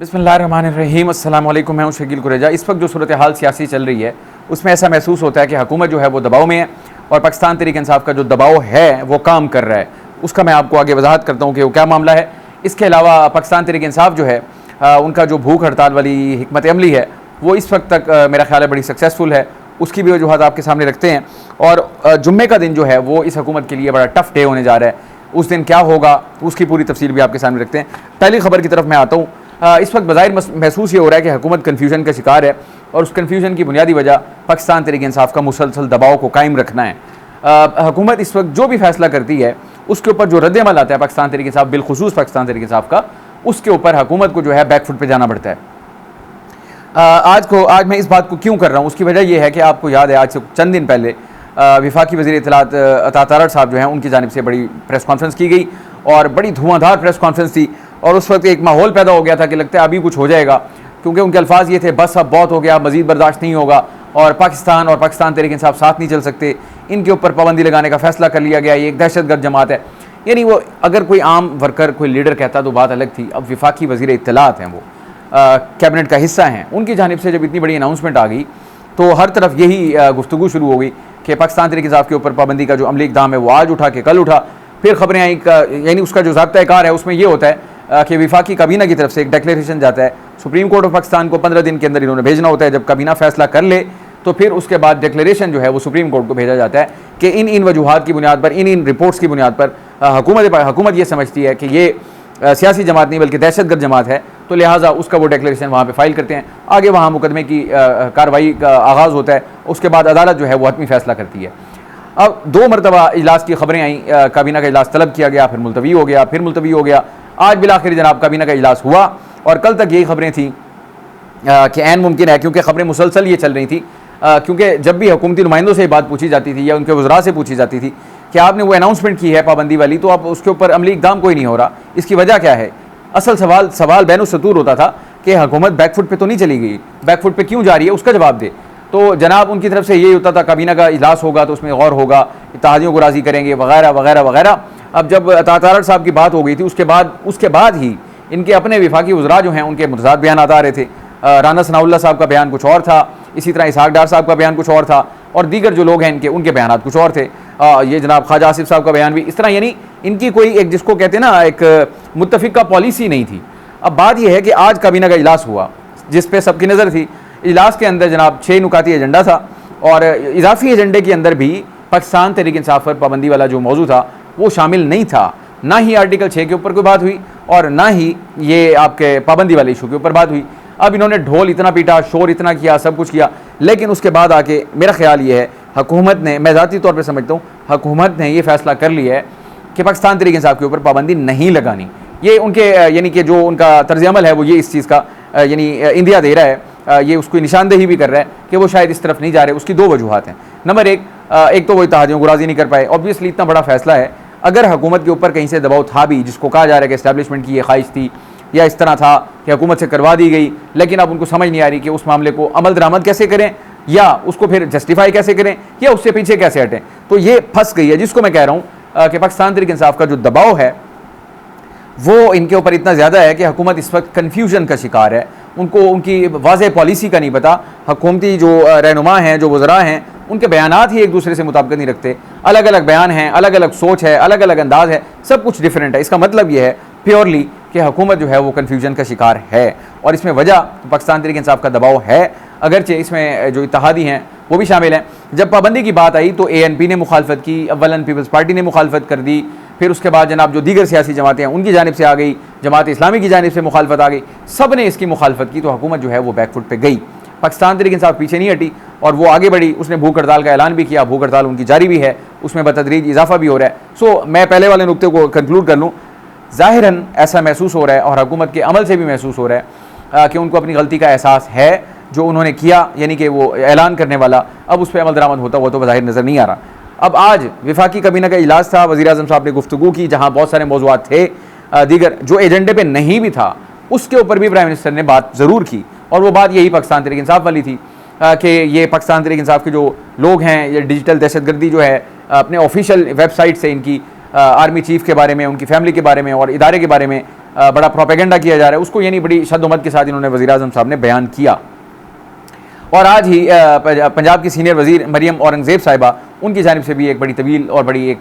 बिस्मिल्लाहिर्रहमानिर्रहीम अस्सलाम वालेकुम। मैं हूं शकील कुरेजा। इस वक्त जो सूरत हाल सियासी चल रही है उसमें ऐसा महसूस होता है कि हुकूमत जो है वो दबाव में है और पाकिस्तान तहरीक इंसाफ का जो दबाव है वो काम कर रहा है। उसका मैं आपको आगे वजाहत करता हूँ कि वो क्या मामला है। इसके अलावा पाकिस्तान तहरीक इंसाफ जो है उनका जो भूख हड़ताल वाली हिकमत अमली है वो इस वक्त तक मेरा ख्याल है बड़ी सक्सेसफुल है। उसकी भी वजूहत आपके सामने रखते हैं और जुम्मे का दिन जो है वो इस हुकूमत के लिए बड़ा टफ डे होने जा रहा है। उस दिन क्या होगा उसकी पूरी तफसील भी आपके सामने रखते हैं। पहली खबर की तरफ मैं आता हूँ। इस वक्त बज़ाहिर महसूस ये हो रहा है कि हुकूमत कन्फ्यूजन का शिकार है और उस कन्फ्यूजन की बुनियादी वजह पाकिस्तान तहरीक इंसाफ का मुसलसल दबाव को कायम रखना है। हुकूमत इस वक्त जो भी फैसला करती है उसके ऊपर जो रद्द-ए-अमल आता है पाकिस्तान तहरीक इंसाफ बिलखुसूस पाकिस्तान तहरीक इंसाफ का, उसके ऊपर हुकूमत को जो है बैकफुट पर जाना पड़ता है। आज मैं इस बात को क्यों कर रहा हूँ उसकी वजह यह है कि आपको याद है आज से चंद दिन पहले वफाकी वज़ीर इत्तलात अता तारड़ साहब जो हैं उनकी जानिब से बड़ी प्रेस कॉन्फ्रेंस की गई और बड़ी धुआंधार प्रेस कॉन्फ्रेंस थी और उस वक्त एक माहौल पैदा हो गया था कि लगता है अभी कुछ हो जाएगा, क्योंकि उनके अल्फाज ये थे बस अब बहुत हो गया, मज़ीद बर्दाश्त नहीं होगा और पाकिस्तान तहरीक इंसाफ साथ नहीं चल सकते, इनके ऊपर पाबंदी लगाने का फैसला कर लिया गया, ये एक दहशतगर्द जमात है। यानी वो अगर कोई आम वर्कर कोई लीडर कहता तो बात अलग थी। अब वफाकी वज़ीर इत्तलात हैं, वो कैबिनेट का हिस्सा हैं, उनकी जानिब से जब इतनी बड़ी अनाउंसमेंट आ गई तो हर तरफ यही गुफ्तगू शुरू हो गई कि पाकिस्तान तहरीक इंसाफ के ऊपर पाबंदी का जो अमली इक़दाम है वो आज उठा के कल उठा। फिर खबरें आई यानी उसका जो ज़ाब्ता कार है उसमें यह होता है कि वफाकी काबीना की तरफ से एक डिक्लेरेशन जाता है सुप्रीम कोर्ट ऑफ पाकिस्तान को 15 दिन के अंदर इन्होंने भेजना होता है। जब काबीना फैसला कर ले तो फिर उसके बाद डिक्लेरेशन जो है वो सुप्रीम कोर्ट को भेजा जाता है कि इन वजूहात की बुनियाद पर, इन रिपोर्ट्स की बुनियाद पर हुकूमत ये समझती है कि ये सियासी जमात नहीं बल्कि दहशतगर्द जमात है, तो लिहाजा उसका वो डिक्लेरेशन वहाँ पे फाइल करते हैं। आगे वहाँ मुकदमे की कार्रवाई का आगाज़ होता है, उसके बाद अदालत जो है वो हतमी फैसला करती है। अब 2 मरतबा इजलास की खबरें आई, काबीना का इजलास तलब किया गया, फिर मुलतवी हो गया, फिर मुलतवी हो गया। आज बिलाखिर जनाब काबीना का इजलास हुआ और कल तक यही खबरें थी कि ऐन मुमकिन है, क्योंकि खबरें मुसलसल ये चल रही थी, क्योंकि जब भी हुकूमती नुमाइंदों से बात पूछी जाती थी या उनके वज़रा से पूछी जाती थी कि आपने वो अनाउंसमेंट की है पाबंदी वाली, तो अब उसके ऊपर अमली इक़दाम कोई नहीं हो रहा, इसकी वजह क्या है। असल सवाल बैनुस्सतूर होता था कि हुकूमत बैकफुट पे तो नहीं चली गई, बैकफुट पे क्यों जा रही है उसका जवाब दे। तो जनाब उनकी तरफ से यही होता था काबीना का इजलास होगा तो उसमें गौर होगा, इत्तेहादियों को राज़ी करेंगे वगैरह वगैरह वगैरह। अब जब अता तारड़ साहब की बात हो गई थी उसके बाद ही इनके अपने वफाकी वज़रा जो हैं उनके मुतज़ाद बयान आ रहे थे। राना सनाउल्लाह साहब का बयान कुछ और था, इसी तरह इसहाक डार साहब का बयान कुछ और था और दीगर जो लोग हैं उनके बयान कुछ और थे। ये जनाब ख्वाजा आसिफ साहब का बयान भी इस तरह, यानी इनकी कोई एक जिसको कहते हैं ना एक मुत्तफ़िक़ा पॉलिसी नहीं थी। अब बात यह है कि आज काबीना का इजलास हुआ जिस पे सबकी नज़र थी। इजलास के अंदर जनाब 6 नुकाती एजेंडा था और इजाफी एजेंडे के अंदर भी पाकिस्तान तहरीक इंसाफ पर पाबंदी वाला जो मौजू था वो शामिल नहीं था। ना ही आर्टिकल 6 के ऊपर कोई बात हुई और ना ही ये आपके पाबंदी वाले इशू के ऊपर बात हुई। अब इन्होंने ढोल इतना पीटा, शोर इतना किया, सब कुछ किया, लेकिन उसके बाद आके मेरा ख्याल ये है हुकूमत ने, मैं ज़ाती तौर पर समझता हूँ हुकूमत ने ये फैसला कर लिया है कि पाकिस्तान तहरीक इंसाफ के ऊपर पाबंदी नहीं लगानी। ये उनके यानी कि जो उनका तर्ज अमल है वो ये इस चीज़ का यानी इंदिया दे रहा है, ये उसको निशानदेही भी कर रहा है कि वो शायद इस तरफ नहीं जा रहे। उसकी 2 वजूहात हैं। नंबर एक तो वो इत्तेहादियों को राज़ी नहीं कर पाए। ऑब्वियसली इतना बड़ा फैसला है, अगर हुकूमत के ऊपर कहीं से दबाव था भी, जिसको कहा जा रहा है कि एस्टैब्लिशमेंट की ये ख्वाहिश थी या इस तरह था कि हुकूमत से करवा दी गई, लेकिन अब उनको समझ नहीं आ रही कि उस मामले को अमल दरामद कैसे करें या उसको फिर जस्टिफाई कैसे करें या उससे पीछे कैसे हटें, तो ये फंस गई है। जिसको मैं कह रहा हूँ कि पाकिस्तान तहरीक इंसाफ का जो दबाव है वो इनके ऊपर इतना ज़्यादा है कि हुकूमत इस वक्त कन्फ्यूजन का शिकार है। उनको उनकी वाज़ेह पॉलिसी का नहीं पता। हुकूमती जो रहनुमा हैं, जो वज़रा हैं, उनके बयानात ही एक दूसरे से मुताबिक नहीं रखते। अलग अलग बयान हैं, अलग अलग सोच है, अलग अलग अंदाज़ है, सब कुछ डिफरेंट है। इसका मतलब ये है प्योरली कि हुकूमत जो है वो कन्फ्यूजन का शिकार है और इसमें वजह पाकिस्तान तहरीक इंसाफ का दबाव है, अगरचे इसमें जो इत्तेहादी हैं वो भी शामिल हैं। जब पाबंदी की बात आई तो ANP ने मुखालफत की, अव्वलन पीपल्स पार्टी ने मुखालफत कर दी, फिर उसके बाद जनाब जो दीगर सियासी जमातें हैं उनकी जानिब से आ गई, जमात इस्लामी की जानिब से मुखालफत आ गई, सब ने इसकी मुखालफत की, तो हुकूमत जो है वो बैकफुट पे गई। पाकिस्तान तहरीक इंसाफ पीछे नहीं हटी और वो आगे बढ़ी। उसने भूख हड़ताल का ऐलान भी किया, भूख हड़ताल उनकी जारी भी है, उसमें बतदरीज इजाफा भी हो रहा है। सो मैं पहले वाले नुक्ते को कंक्लूड कर लूँ, ज़ाहिरन ऐसा महसूस हो रहा है और हुकूमत के अमल से भी महसूस हो रहा है कि उनको अपनी गलती का एहसास है जो उन्होंने किया, यानी कि वो ऐलान करने वाला, अब उस पर अमल दरामद होता हुआ तो ज़ाहिर नज़र नहीं आ रहा। अब आज वफाकी काबीना का इजलास था, वज़ीर आज़म साहब ने गुफ्तगू की जहाँ बहुत सारे मौज़ूआत थे, दीगर जो एजेंडे पे नहीं भी था उसके ऊपर भी प्राइम मिनिस्टर ने बात ज़रूर की और वो बात यही पाकिस्तान तहरीक इंसाफ वाली थी कि ये पाकिस्तान तहरीक इंसाफ के जो लोग हैं, ये डिजिटल दहशतगर्दी जो है अपने ऑफिशियल वेबसाइट से इनकी आर्मी चीफ के बारे में, उनकी फैमिली के बारे में और इदारे के बारे में बड़ा प्रोपेगेंडा किया जा रहा है, उसको यानी बड़ी शद्दोमत के साथ इन्होंने वज़ीर-ए-आज़म साहब ने बयान किया। और आज ही पंजाब की सीनियर वज़ीर मरियम औरंगज़ेब साहिबा, उनकी जानिब से भी एक बड़ी तवील और बड़ी एक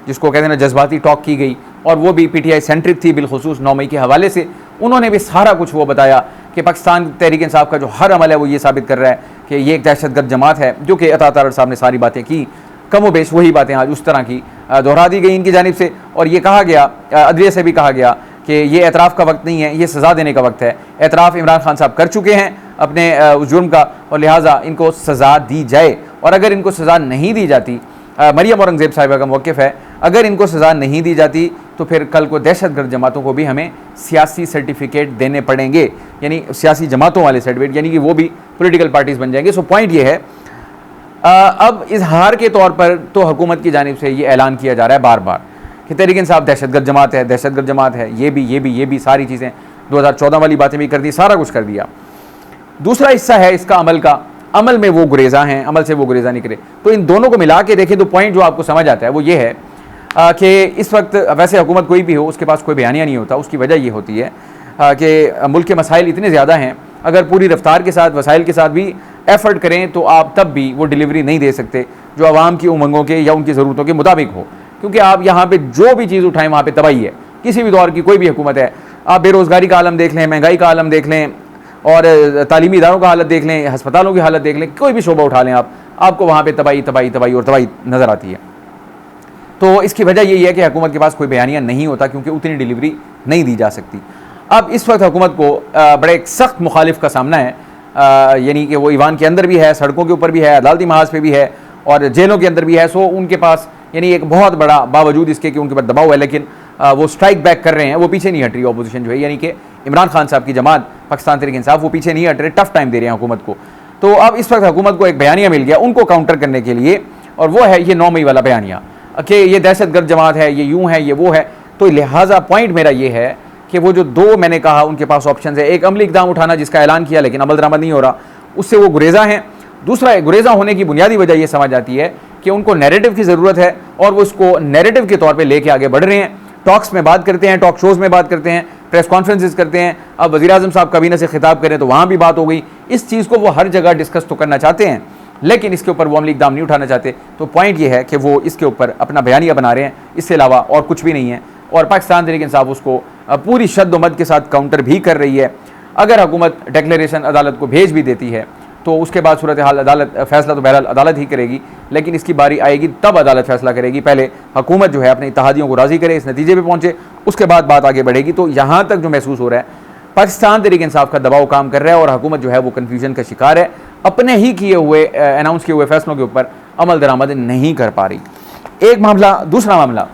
जिसको कहते हैं ना जज्बाती टॉक की गई, और वो भी PTI सेंट्रिक थी, बिलखुसूस 9 मई के हवाले से। उन्होंने भी सारा कुछ वो बताया कि पाकिस्तान तहरीक इंसाफ का जो हर अमल है वो ये साबित कर रहा है कि ये एक दहशतगर्द जमात है, जो कि अता तारड़ साहब ने सारी बातें की, कम व बेश वही बातें आज उस तरह की दोहरा दी गई इनकी जानिब से। और ये कहा गया, अदलिया से भी कहा गया कि ये एतराफ़ का वक्त नहीं है, ये सज़ा देने का वक्त है। एतराफ़ इमरान खान साहब कर चुके हैं अपने उस जुर्म का, और लिहाजा इनको सज़ा दी जाए। और अगर इनको सज़ा नहीं दी जाती, मरियम औरंगज़ेब साहिबा का मौक़िफ़ है, अगर इनको सज़ा नहीं दी जाती तो फिर कल को दहशतगर्द जमातों को भी हमें सियासी सर्टिफिकेट देने पड़ेंगे, यानी सियासी जमातों वाले सर्टिफिकेट, यानी कि वो भी पॉलिटिकल पार्टीज़ बन जाएंगे। सो पॉइंट ये है, अब इजहार के तौर पर तो हुकूमत की जानिब से ये ऐलान किया जा रहा है बार बार कि तहरीक इंसाफ दहशतगर्द जमात है, दहशतगर्द जमात है, ये भी सारी चीज़ें 2014 वाली बातें भी कर दी, सारा कुछ कर दिया। दूसरा हिस्सा है इसका अमल का, अमल में वो गुरेज़ा हैं, अमल से वो गुरेज़ा नहीं करे। तो इन दोनों को मिला के देखें तो पॉइंट जो आपको समझ आता है वो ये है कि इस वक्त वैसे हुकूमत कोई भी हो उसके पास कोई बयानिया नहीं होता। उसकी वजह ये होती है कि मुल्क के मसाइल इतने ज़्यादा हैं, अगर पूरी रफ्तार के साथ वसाइल के साथ भी एफ़र्ट करें तो आप तब भी वो डिलीवरी नहीं दे सकते जो आवाम की उमंगों के या उनकी ज़रूरतों के मुताबिक हो, क्योंकि आप यहाँ पे जो भी चीज़ उठाएं वहाँ पे तबाही है। किसी भी दौर की कोई भी हुकूमत है, आप बेरोज़गारी का आलम देख लें, महंगाई का आलम देख लें, और तालीमी इदारों का हालत देख लें, हस्पतालों की हालत देख लें, कोई भी शोबा उठा लें आपको वहाँ पे तबाही और तबाही नज़र आती है। तो इसकी वजह यही है कि हुकूमत के पास कोई बयानिया नहीं होता, क्योंकि उतनी डिलीवरी नहीं दी जा सकती। अब इस वक्त हुकूमत को बड़े एक सख्त मुखालिफ का सामना है, यानी कि वो ईवान के अंदर भी है, सड़कों के ऊपर भी है, अदालती महाज पे भी है, और जेलों के अंदर भी है। सो उनके पास यानी एक बहुत बड़ा, बावजूद इसके कि उनके पास दबाव है, लेकिन वो स्ट्राइक बैक कर रहे हैं, वो पीछे नहीं हट रही अपोजिशन जो है, यानी कि इमरान खान साहब की जमात पाकिस्तान तहरीक इंसाफ, वो पीछे नहीं हट रहे, टफ टाइम दे रहे हैं हुकूमत को। तो अब इस वक्त हुकूमत को एक बयानिया मिल गया उनको काउंटर करने के लिए, और वो है ये 9 मई वाला बयानिया कि ये दहशतगर्द जमात है, ये यूँ है, ये वो है। तो लिहाजा पॉइंट मेरा ये है कि वो जो दो मैंने कहा उनके पास ऑप्शन है, एक अमली इकदाम उठाना जिसका ऐलान किया लेकिन अमल दरामद नहीं हो रहा, उससे वो गुरेज़ा हैं। दूसरा, गुरेज़ा होने की बुनियादी वजह ये समझ आती है कि उनको नैरेटिव की ज़रूरत है, और वो उसको नैरेटिव के तौर पर लेके आगे बढ़ रहे हैं। टॉक्स में बात करते हैं, टॉक शोज़ में बात करते हैं, प्रेस कॉन्फ्रेंसेस करते हैं। अब वज़ीर-ए-आज़म साहब काबीना से खिताब करें तो वहाँ भी बात हो गई। इस चीज़ को वो हर जगह डिस्कस तो करना चाहते हैं, लेकिन इसके ऊपर वो अमली इक़दाम नहीं उठाना चाहते। तो पॉइंट ये है कि वो इसके ऊपर अपना बयानिया बना रहे हैं, इससे अलावा और कुछ भी नहीं है। और पाकिस्तान तहरीक इंसाफ उसको पूरी शद्द-ओ-मद के साथ काउंटर भी कर रही है। अगर हुकूमत डिक्लेरेशन अदालत को भेज भी देती है तो उसके बाद सूरत हाल अदालत फैसला तो बहरहाल अदालत ही करेगी, लेकिन इसकी बारी आएगी तब अदालत फैसला करेगी। पहले हुकूमत जो है अपने इत्तेहादियों को राज़ी करे, इस नतीजे पे पहुँचे, उसके बाद बात आगे बढ़ेगी। तो यहाँ तक जो महसूस हो रहा है, पाकिस्तान तहरीक इंसाफ का दबाव काम कर रहा है और हुकूमत जो है वो कन्फ्यूजन का शिकार है, अपने ही किए हुए अनाउंस किए हुए फैसलों के ऊपर अमल दरामद नहीं कर पा रही। एक मामला। दूसरा मामला,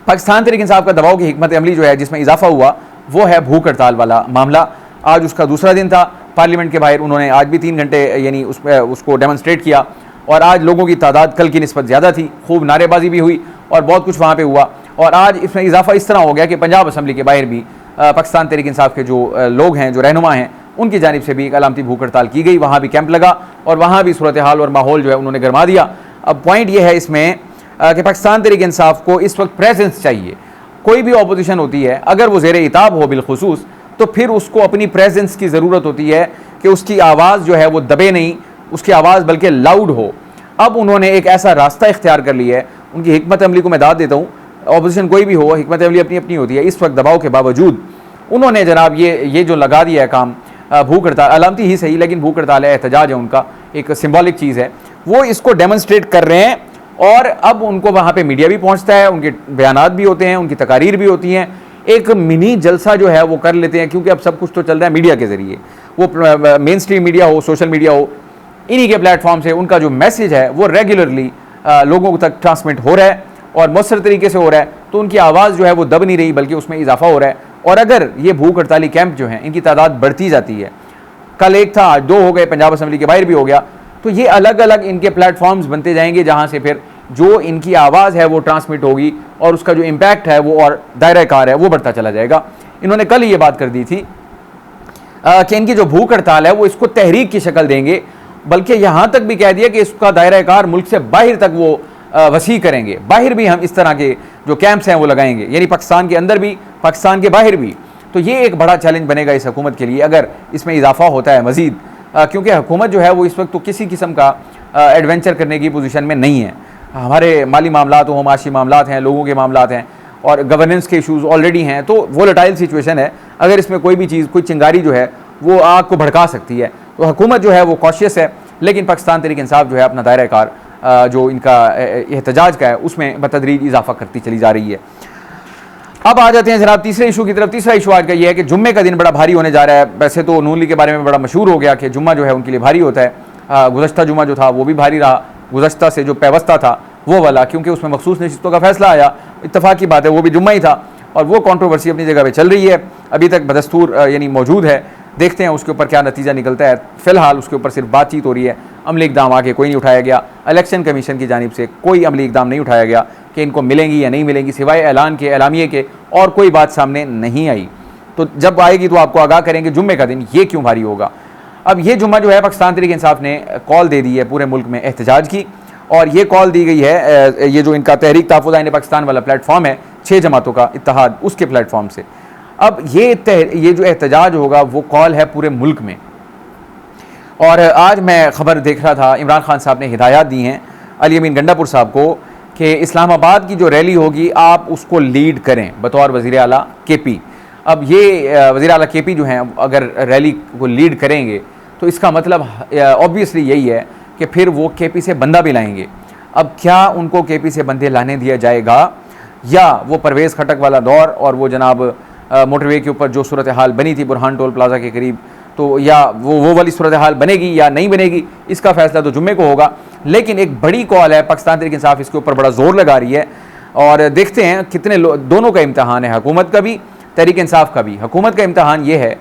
पाकिस्तान तहरीक इंसाफ का दबाव की हिकमत अमली जो है जिसमें इजाफा हुआ वो है भूख हड़ताल वाला मामला। आज उसका दूसरा दिन था। पार्लियामेंट के बाहर उन्होंने आज भी 3 घंटे यानी उसको डेमोन्स्ट्रेट किया, और आज लोगों की तादाद कल की निस्बत ज़्यादा थी, खूब नारेबाजी भी हुई और बहुत कुछ वहाँ पे हुआ। और आज इसमें इजाफा इस तरह हो गया कि पंजाब असम्बली के बाहर भी पाकिस्तान तहरीक इंसाफ के जो लोग हैं, जो रहनुमा हैं, उनकी जानिब से भी एक अलामती भूख हड़ताल की गई। वहाँ भी कैंप लगा और वहाँ भी सूरत हाल और माहौल जो है उन्होंने गरमा दिया। अब पॉइंट ये है इसमें कि पाकिस्तान तहरीक इंसाफ को इस वक्त प्रेजेंस चाहिए। कोई भी अपोजिशन होती है, अगर वो ज़ेर इताब हो बिलखुसूस, तो फिर उसको अपनी प्रेजेंस की ज़रूरत होती है कि उसकी आवाज़ जो है वो दबे नहीं, उसकी आवाज़ बल्कि लाउड हो। अब उन्होंने एक ऐसा रास्ता इख्तियार कर लिया है। उनकी हिकमत अमली को मैं दाद देता हूँ, अपोजिशन कोई भी हो, हिकमत अमली अपनी अपनी होती है। इस वक्त दबाव के बावजूद उन्होंने जनाब ये जो लगा दिया है काम, भूख हड़ताल, अलामती ही सही लेकिन भूख हड़ताल है, एहतजाज है, उनका एक सिंबॉलिक चीज़ है, वो इसको डेमोन्स्ट्रेट कर रहे हैं। और अब उनको वहाँ पे मीडिया भी पहुँचता है, उनके बयानात भी होते हैं, उनकी तकारीर भी होती हैं, एक मिनी जलसा जो है वो कर लेते हैं, क्योंकि अब सब कुछ तो चल रहा है मीडिया के ज़रिए। वो मेन स्ट्रीम मीडिया हो, सोशल मीडिया हो, इन्हीं के प्लेटफॉर्म से उनका जो मैसेज है वो रेगुलरली लोगों तक ट्रांसमिट हो रहा है और मौसर तरीके से हो रहा है। तो उनकी आवाज़ जो है वो दब नहीं रही, बल्कि उसमें इजाफा हो रहा है। और अगर ये भूख हड़ताली कैंप जो हैं इनकी तादाद बढ़ती जाती है, कल एक था, आज 2 हो गए, पंजाब असम्बली के बाहर भी हो गया, तो ये अलग अलग इनके प्लेटफॉर्म्स बनते जाएंगे जहाँ से फिर जो इनकी आवाज़ है वो ट्रांसमिट होगी और उसका जो इम्पैक्ट है वो और दायरा कार है वो बढ़ता चला जाएगा। इन्होंने कल ये बात कर दी थी कि इनकी जो भूख हड़ताल है वो इसको तहरीक की शक्ल देंगे, बल्कि यहाँ तक भी कह दिया कि इसका दायरा कार मुल्क से बाहर तक वो वसी करेंगे। बाहर भी हम इस तरह के जो कैंप्स हैं वो लगाएंगे, यानी पाकिस्तान के अंदर भी पाकिस्तान के बाहर भी। तो ये एक बड़ा चैलेंज बनेगा इस हुकूमत के लिए अगर इसमें इजाफा होता है मज़ीद, क्योंकि हुकूमत जो है वो इस वक्त तो किसी किस्म का एडवेंचर करने की पोजीशन में नहीं है। हमारे माली मामलात हो, माशी मामलात हैं, लोगों के मामलात हैं और गवर्नेंस के इशूज़ ऑलरेडी हैं, तो वोलेटाइल सिचुएशन है। अगर इसमें कोई भी चीज़, कोई चिंगारी जो है वो आग को भड़का सकती है। तो हुकूमत जो है वो कॉशियस है, लेकिन पाकिस्तान तहरीक इंसाफ जो है अपना दायरा कार जो इनका एहतजाज का है उसमें बतदरीज इजाफा करती चली जा रही है। अब आ जाते हैं जनाब तीसरे इशू की तरफ। तीसरा इशू आज का ये है कि जुम्मे का दिन बड़ा भारी होने जा रहा है। वैसे तो नून लीग के बारे में बड़ा मशहूर हो गया कि जुम्मा जो है उनके लिए भारी होता है। गुज़श्ता जुम्मा जो था वो भी भारी रहा, गुज़श्ता से जो पेवस्ता था वो वाला, क्योंकि उसमें मखसूस नशिस्तों का फैसला आया, इत्तफाक की बात है वो भी जुम्मा ही था और वो कंट्रोवर्सी अपनी जगह पे चल रही है, अभी तक बदस्तूर यानी मौजूद है। देखते हैं उसके ऊपर क्या नतीजा निकलता है। फ़िलहाल उसके ऊपर सिर्फ बातचीत हो रही है, अमली इकदाम आगे कोई नहीं उठाया गया। इलेक्शन कमीशन की जानिब से कोई अमली इकदाम नहीं उठाया गया कि इनको मिलेंगी या नहीं मिलेंगी, सिवाय ऐलान के, एलामिये के, और कोई बात सामने नहीं आई। तो जब आएगी तो आपको आगाह करेंगे जुम्मे का दिन ये क्यों भारी होगा। अब ये जुम्मा जो है पाकिस्तान तहरीक इंसाफ ने कॉल दे दी है पूरे मुल्क में एहतजाज की, और ये कॉल दी गई है ये जो इनका तहरीक तहफ़्फ़ुज़ आईन पाकिस्तान वाला प्लेटफॉर्म है 6 जमातों का इत्तेहाद, उसके प्लेटफॉर्म से। अब ये जो एहतजाज होगा वो कॉल है पूरे मुल्क में। और आज मैं ख़बर देख रहा था, इमरान खान साहब ने हिदायत दी हैं अली अमीन गंडापुर साहब को कि इस्लामाबाद की जो रैली होगी आप उसको लीड करें बतौर वज़ीर आला KP। अब ये वज़ीर आला KP जो हैं अगर रैली को लीड करेंगे तो इसका मतलब ऑब्वियसली यही है कि फिर वो KP से बंदा भी लाएंगे। अब क्या उनको KP से बंदे लाने दिया जाएगा, या वो परवेज़ खटक वाला दौर और वो जनाब मोटरवे के ऊपर जो सूरत हाल बनी थी बुरहान टोल प्लाजा के करीब, तो या वो वाली सूरत हाल बनेगी या नहीं बनेगी, इसका फैसला तो जुम्मे को होगा। लेकिन एक बड़ी कॉल है, पाकिस्तान तहरीक इंसाफ इसके ऊपर बड़ा जोर लगा रही है और देखते हैं कितने दोनों का इम्तहान है, हुकूमत का भी, तहरीक इंसाफ का भी। हुकूमत का इम्तहान ये है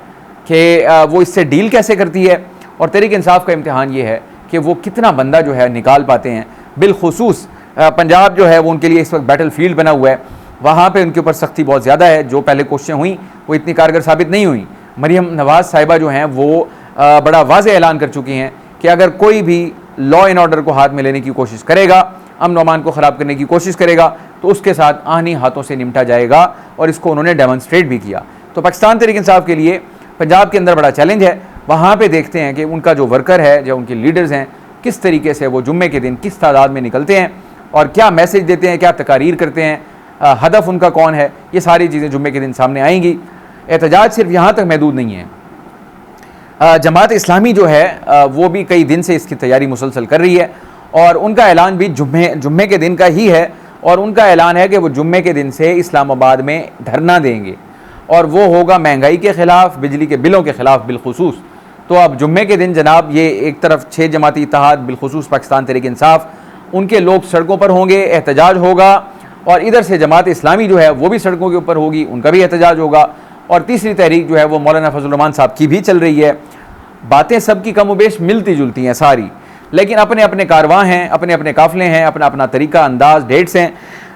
कि वो इससे डील कैसे करती है, और तहरीक इंसाफ का इम्तहान ये है कि वो कितना बंदा जो है निकाल पाते हैं। बिलखुसूस पंजाब जो है वो उनके लिए इस वक्त बैटल फील्ड बना हुआ है, वहाँ पे उनके ऊपर सख्ती बहुत ज़्यादा है। जो पहले कोशिशें हुई वो इतनी कारगर साबित नहीं हुई। मरियम नवाज़ साहिबा जो हैं वो बड़ा वाज़ेह ऐलान कर चुकी हैं कि अगर कोई भी लॉ एंड ऑर्डर को हाथ में लेने की कोशिश करेगा, अमन अमान को ख़राब करने की कोशिश करेगा, तो उसके साथ आनी हाथों से निपटा जाएगा, और इसको उन्होंने डेमोन्स्ट्रेट भी किया। तो पाकिस्तान तहरीक इंसाफ के लिए पंजाब के अंदर बड़ा चैलेंज है। वहाँ पर देखते हैं कि उनका जो वर्कर है, जो उनके लीडर्स हैं, किस तरीके से वो जुम्मे के दिन किस तादाद में निकलते हैं और क्या मैसेज देते हैं, क्या तकारीर करते हैं, हदफ उनका कौन है, ये सारी चीज़ें जुम्मे के दिन सामने आएंगी। एहतजाज सिर्फ यहाँ तक महदूद नहीं है, जमात इस्लामी जो है वो भी कई दिन से इसकी तैयारी मुसलसल कर रही है, और उनका ऐलान भी जुम्मे के दिन का ही है। और उनका ऐलान है कि वो जुम्मे के दिन से इस्लामाबाद में धरना देंगे, और वो होगा महंगाई के ख़िलाफ़, बिजली के बिलों के ख़िलाफ़ बिलखुसूस। तो अब जुम्मे के दिन जनाब ये एक तरफ 6 जमाती इत्तेहाद बिलखुसूस पाकिस्तान तहरीक इंसाफ, उनके लोग सड़कों पर होंगे, एहतजाज होगा, और इधर से जमात इस्लामी जो है वो भी सड़कों के ऊपर होगी, उनका भी एहतजाज होगा। और तीसरी तहरीक जो है वो मौलाना फजल रहमान साहब की भी चल रही है। बातें सबकी कम वेश मिलती जुलती हैं सारी, लेकिन अपने अपने कारवां हैं, अपने अपने काफ़िले हैं, अपना अपना तरीका अंदाज, डेट्स हैं।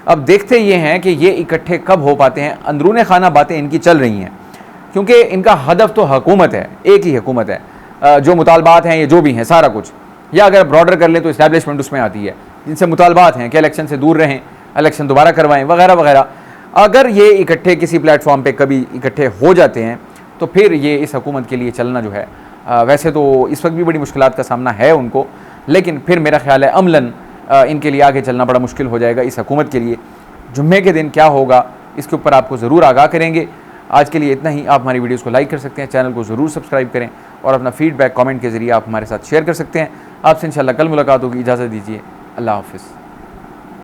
अब देखते ये हैं कि ये इकट्ठे कब हो पाते हैं। अंदरूने खाना बातें इनकी चल रही हैं, क्योंकि इनका हदफ तो हुकूमत है, एक ही हुकूमत है। जो मुतालबात हैं ये जो भी हैं सारा कुछ, या अगर ब्रॉडर कर लें तो इस्टेब्लिशमेंट उसमें आती है, जिनसे मुतालबात हैं कि इलेक्शन से दूर रहें, इलेक्शन दोबारा करवाएं, वगैरह वगैरह। अगर ये इकट्ठे किसी प्लेटफॉर्म पे कभी इकट्ठे हो जाते हैं तो फिर ये इस हुकूमत के लिए चलना जो है, वैसे तो इस वक्त भी बड़ी मुश्किलात का सामना है उनको, लेकिन फिर मेरा ख्याल है अमलन इनके लिए आगे चलना बड़ा मुश्किल हो जाएगा इस हुकूमत के लिए। जुम्मे के दिन क्या होगा इसके ऊपर आपको ज़रूर आगाह करेंगे। आज के लिए इतना ही। आप हमारी वीडियोज़ को लाइक कर सकते हैं, चैनल को ज़रूर सब्सक्राइब करें, और अपना फीडबैक कमेंट के ज़रिए आप हमारे साथ शेयर कर सकते हैं। आपसे इंशाल्लाह कल मुलाकात होगी। इजाज़त दीजिए, अल्लाह हाफ़िज़।